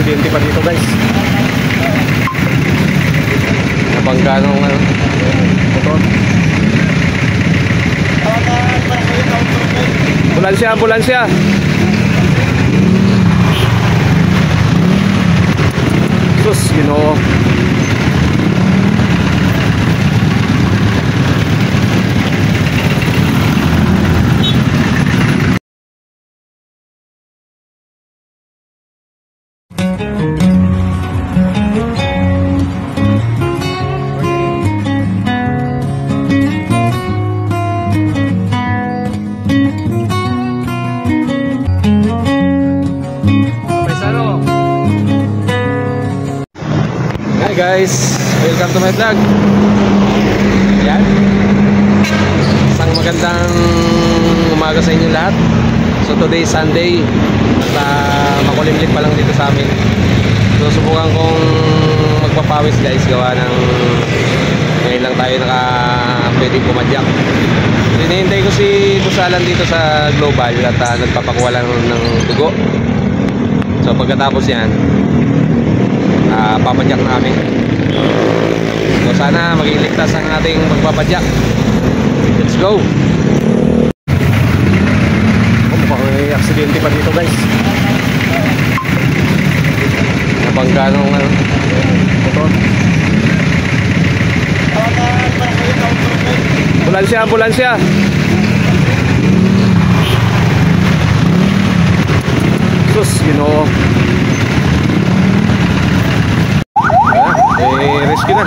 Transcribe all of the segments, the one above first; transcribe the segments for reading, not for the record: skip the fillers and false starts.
aksidente pa dito guys. Nabangga nung motor. Ambulansya, ambulansya. Sus, Ginoo. Guys, welcome to my vlog. Ayan, isang magandang umaga sa inyo lahat. So today is Sunday at makulimlim pa lang dito sa amin. So subukan kong magpapawis guys, gawa ng ngayon lang tayo pwedeng pumadyak. Hinihintay ko si Kusalan dito sa Global at nagpapakuha lang ng dugo. So pagkatapos yan, papadyak namin. So sana maging ligtas ang ating magpapadyak. Let's go. Mukhang may aksidente pa dito guys. Nabangga nung motor. Ambulansya, ambulansya. Sus, Ginoo. Rescue na.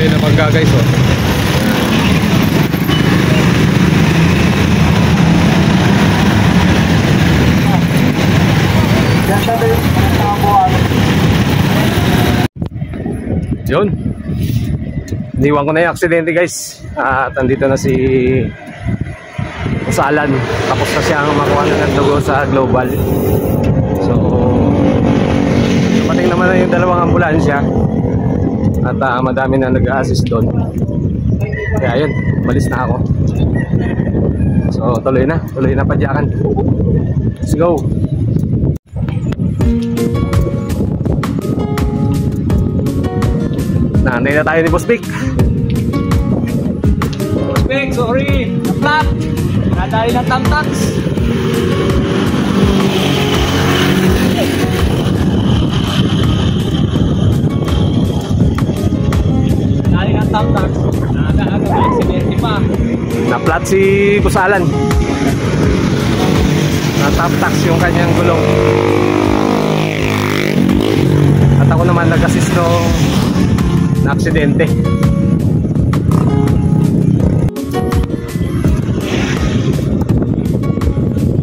Nabangga guys, oh. Yun, iniwan ko na yung aksidente guys. At andito na si Kusalan. Tapos na siyang makuha na ng dugo sa Global. So dumating naman na yung dalawang ambulansya. At madami na nag-assist doon. Kaya yun, balis na ako. So tuloy na padyakan. Let's go. Naantay na tayo ni Boss Vic. Boss Vic, sorry, na-flat. Nadali ng tamtax. Na-flat si Kusalan. Na-top-tax yung kanyang gulong. At ako naman nag-assist nung na-aksidente.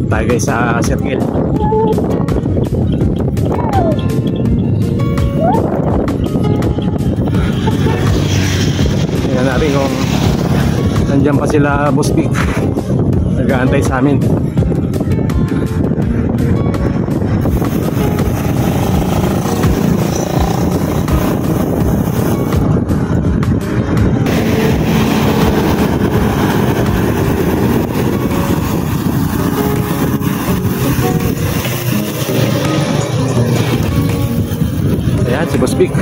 Tayo guys sa circle. Tingnan natin kung nandiyan pa sila Boss Vic. Nag-aantay sa amin. Ayan si Boss Vic.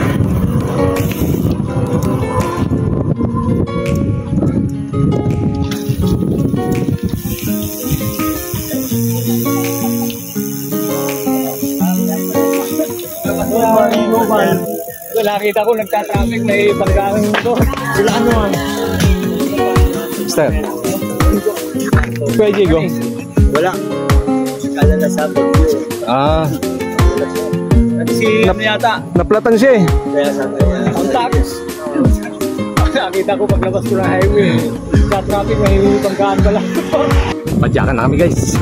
Nakita ko nagtatraffic, may pagkain ko. Sila ano Mister. Kuya Jigo. Wala. Kala na sa video. Ah. Kasi yata. Naplatan siya eh. Kaya sa kanya. Ang tapos. Nakita ko paglabas ko ng highway. Sa traffic, may pangkaan pala. Padyakan na kami guys.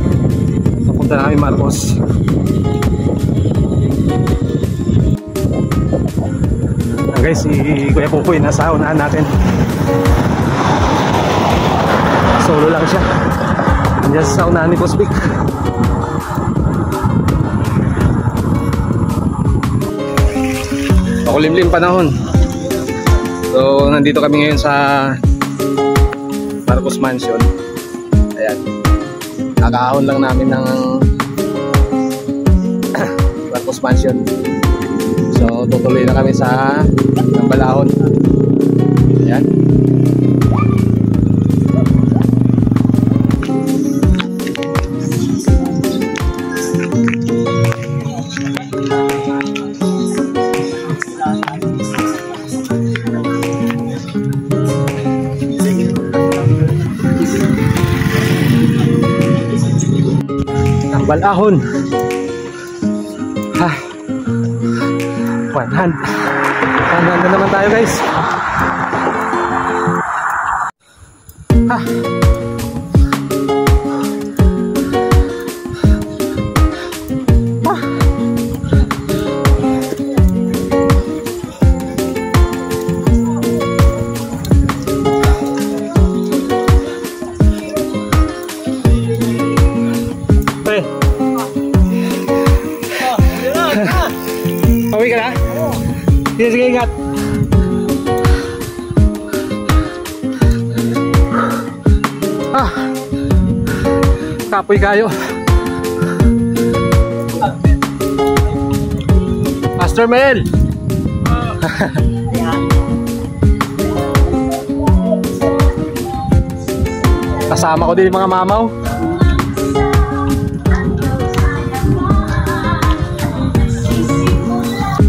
Papunta na kami Marcos. Guys, si Kuya Pupoy nasa unahan natin. Solo lang siya. Nandiyan sa unahan ni Boss Vic. Makulimlim panahon. So nandito kami ngayon sa Marcos Mansion. Ayan. Nakahon lang namin ng Marcos Mansion. So tutuloy na kami sa Balahon. Ayan. Balahon. Ha. 100 na naman tayo guys. Ha. Pauwi ka na? Sige, sige, ingat. Ah, kapoy kayo. Master Mel. Kasama ko din yung mga mamaw.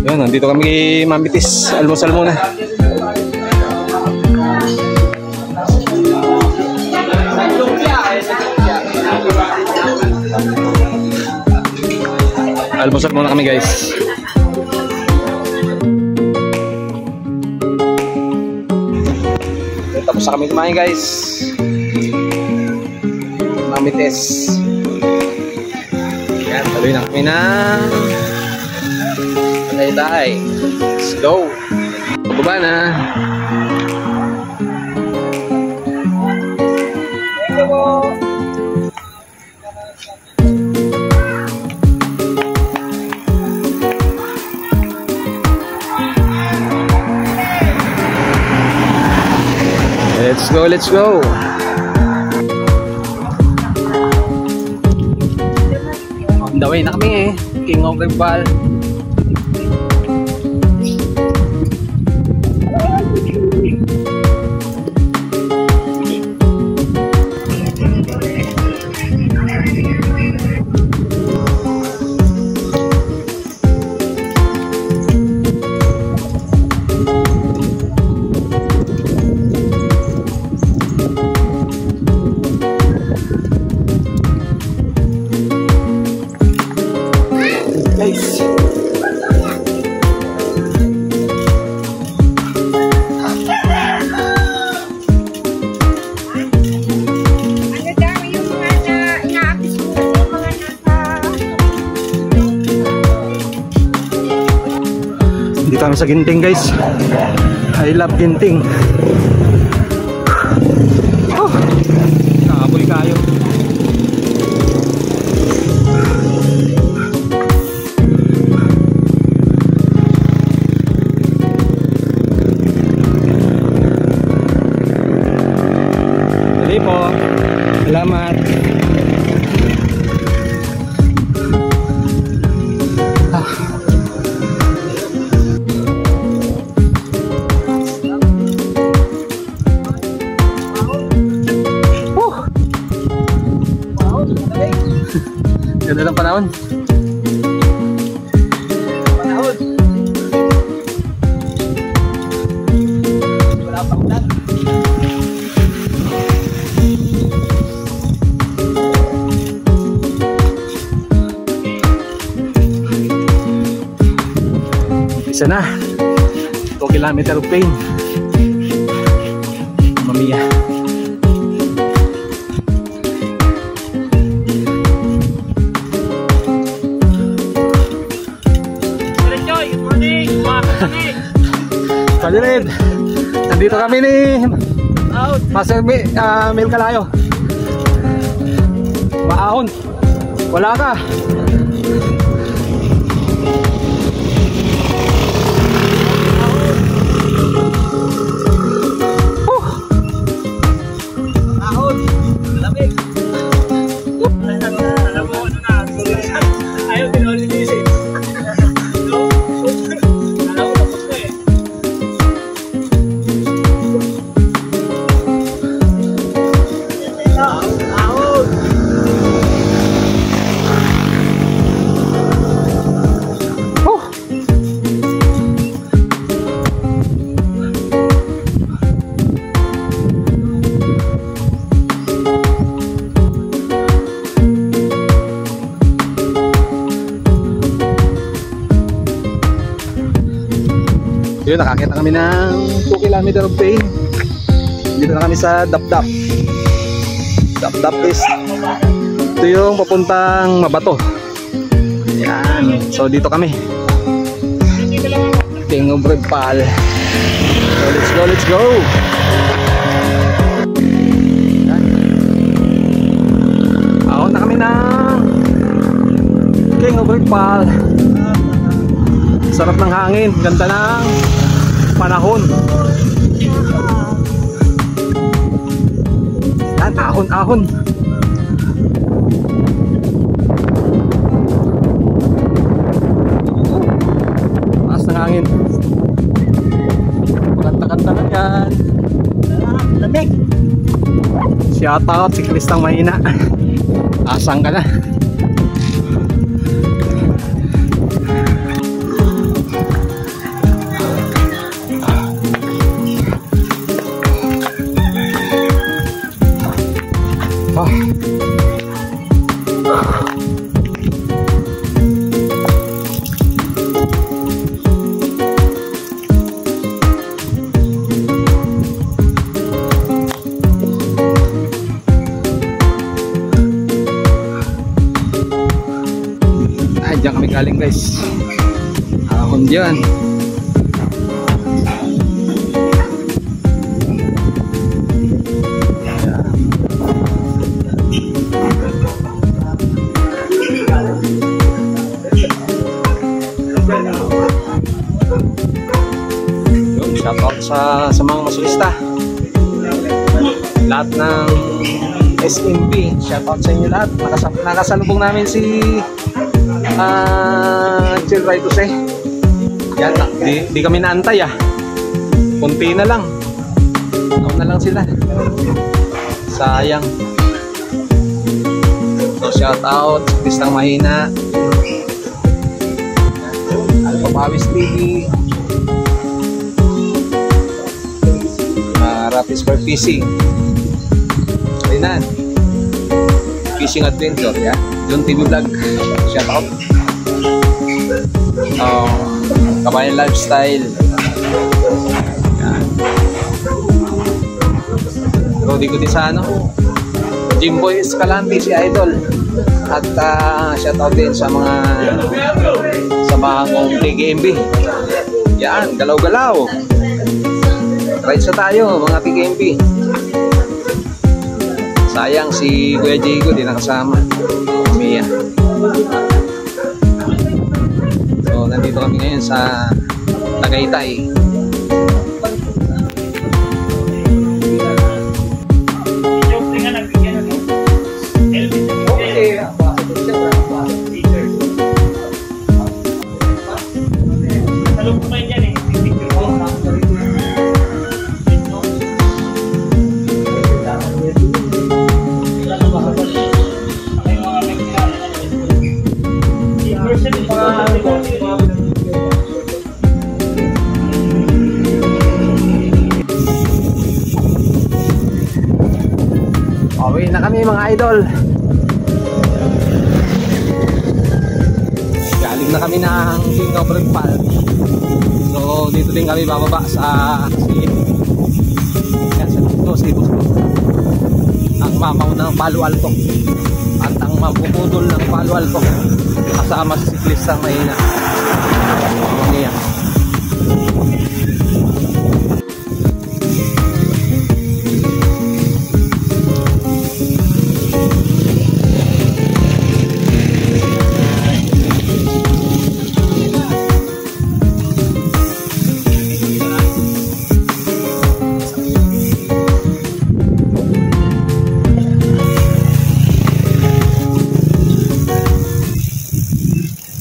Yun, nandito kami kay Mamitis. Almusal muna. Almusal muna kami guys. Tapos na kami kumain guys. Mamitis. Yan, tuloy na kami na Tagaytay. Let's go. Baba na. Let's go, let's go. On the way na kami eh. King of the Ball. Guys. Dito kami sa Ginting guys. I love Ginting. Oh, nakaboy kayo. Dali po. Salamat. Ganda ng panahon. Wala pang ulan. Diretso na. 2 kilometer of pain. Mamiya. Kalinid, nandito kami ni Master Mil Kalayo. Maahon, wala ka. Ahon, lamig. Alam mo ano na, ayaw din ulit isip. Yun, nakakita kami ng 2 kilometer of pain. Dito na kami sa Dapdap. Dapdap is ito yung papuntang Mabato. Yan. So dito kami. King of Redpal. So let's go, let's go. Yan. Ahon na kami ng King of Redpal. Sarap ng hangin, ganda ng panahon. Yan, ahon-ahon. Taas ng hangin. Maganda-ganda lang yan. Lamig. Shout out si Kristang Mahina. Asang ka na. Diyan kami galing guys. Ahon dyan. Yung shoutout sa mga masulista. Lahat ng SMB, shoutout sa inyo lahat. Nakasalubong namin si Chill Ride to say. Yan, di kami naantay ah. Kunti na lang. Ako na lang sila. Sayang. So shout out Kristang Mahina, Alpha Pawis TV, Rapis for Fishing, Rinan Fishing Adventure, yeah. John TV Vlog, shout out. Kabayan Lifestyle, yan. Rodi Gudisano, Jimboy Escalante, si Idol. At shout out din sa mga kong TGMB. Yan, galaw-galaw. Ride sa tayo mga TGMB. Sayang si Kuya Jigo di nakasama. Mia. So nandito kami ngayon sa Tagaytay. Uwi na kami mga idol. Galing na kami ng King of Redpal. So dito din kami bababa sa Cebu. Ang mamaw ng Palo Alto at ang mabubudol ng Palo Alto kasama sa siklistang mahina. Mamaya.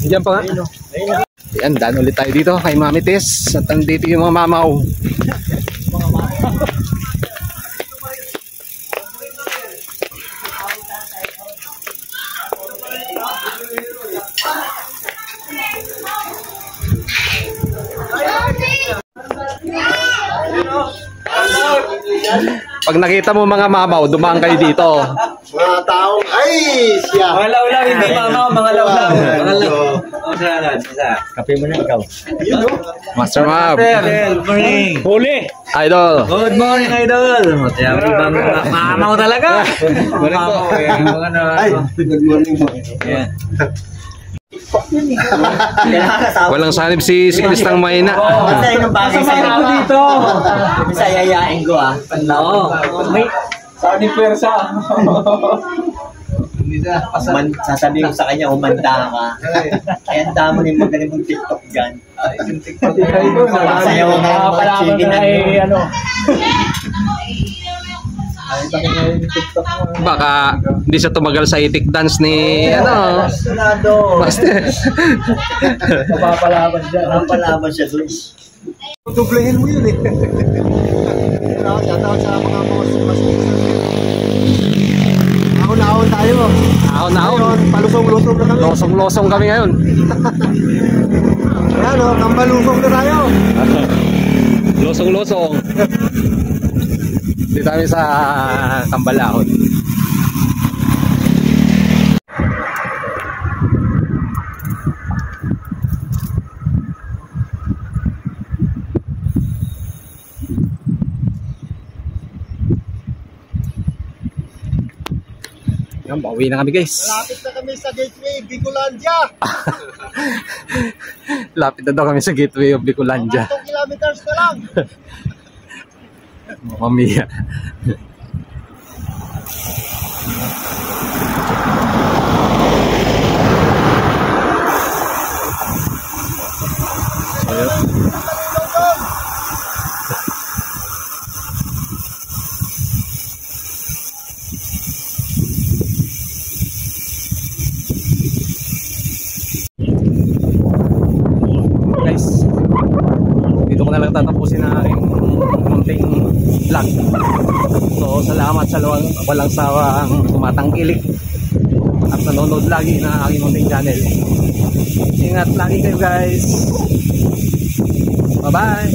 Diyan pa nga. Ayan, daan ulit tayo dito kay Mami Tess. At andito yung mga mamaw. Pag nakita mo mga mamaw, dumaan kayo dito. Mga taong, ay, siya. Mga laulang, hindi mama, mga laulang. Kape mo na ikaw. Master Mab. Good morning. Huli. Idol. Good morning, idol. Ibang mamaw talaga. Mamaw eh. Ay, good morning po. Walang sanib si siklistang mahina. Kasi yung bagay sa ako dito. Bisa yayain ko ah. Oo. May saan pwersa. Sasabihin ko sa kanya, umanda ka. Kaya ang damo ni magaling mong TikTok dyan. Sayaw na yung mga chicken na ano. Baka hindi siya tumagal sa itik dance ni ano. Sunado. Master. Mapapalaban dyan. Napalaban siya dun. Tublehin mo yun eh. Tatawag sa mga mas. Ahon-ahon tayo. Ahon-ahon. Palusong-lusong na kami. Losong-losong kami ngayon. Ayan o, kambalusong na tayo. Losong-losong. Dito kami sa Tambalahon. Yan, pauwi na kami guys. Lapit na kami sa Gateway, Bicolandia. Lapit na daw kami sa gateway of Bicolandia. 2 kilometers na lang. Mamaya. Guys, dito ko na lang tatapusin na aking munting vlog. So salamat sa walang sawang tumatangkilik at nanonood lagi na aking munting channel. Ingat lagi kayo guys. Bye bye.